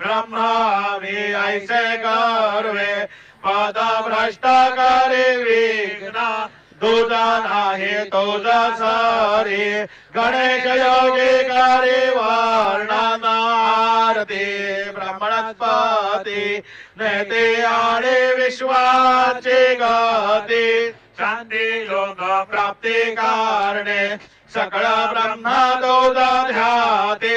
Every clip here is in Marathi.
ब्रह्मावी ऐसे गर्वे पद भ्रष्ट करे विघ्न तुझा नाही तुझा सारी गणेश योगी करे वर्णन आरती ब्रह्मणस्पती नेते आणि विश्वाची गती शांती योग प्राप्ती कारणे सकळ ब्रह्म तुझा ध्याते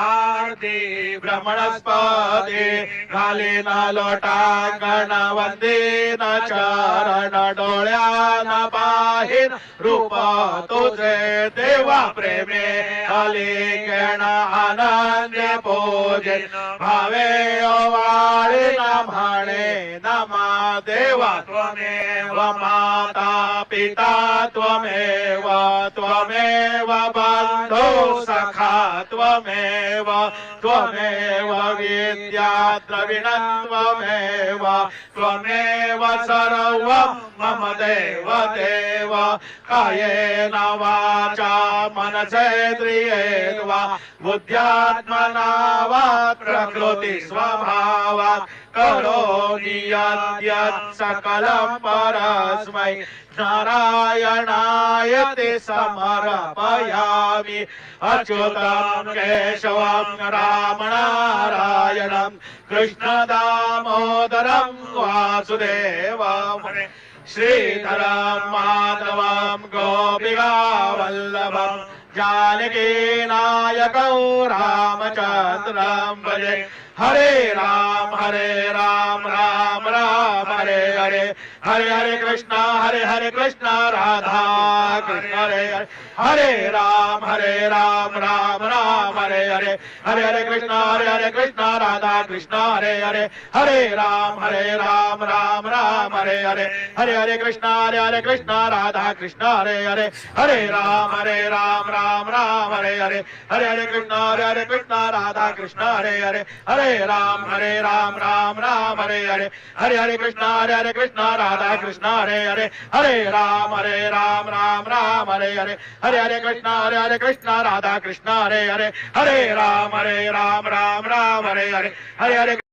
आरती ब्रह्मणस्पती घाली न लोटांगण वंदीन चरण डोळ्यान पाहिन रूप तुझे देवा प्रेमे अलिंगण आनंद पूजिन भावे ओवाळी न म्हणे नमा देवा त्वमेव माता पिता त्वमेव त्वमेव बंधु सखा त्वमेव त्वमेव विद्या द्रविणं त्वमेव त्वमेव सर्वं मम देव देव कायेन वाचा मनसेन्द्रियेण वा बुद्ध्यात्मना वा प्रकृति स्वभावात् करोमि यद्यत् सकलं परस्मै नारायणाय ते समर्पयामि अच्युतं केशवं राम नारायणं कृष्ण दामोदरं वासुदेवं श्रीधरं माधवं गोपिका वल्लभं जानकी नायकं रामचन्द्रं भजे हरे राम राम राम हरे हरे हरे हरे कृष्ण राधा कृष्ण हरे हरे हरे राम राम राम हरे हरे हरे हरे कृष्ण राधा कृष्ण हरे हरे हरे राम राम राम हरे हरे हरे हरे कृष्ण राधा कृष्ण हरे हरे हरे राम राम राम हरे हरे हरे हरे कृष्ण राधा कृष्ण हरे हरे हरे राम राम हरे हरे हरे हरे कृष्ण राधा कृष्ण हरे हरे हरे राम राम हरे हरे हरे हरे कृष्ण राधा कृष्ण हरे हरे हरे राम राम हरे हरे हरे हरे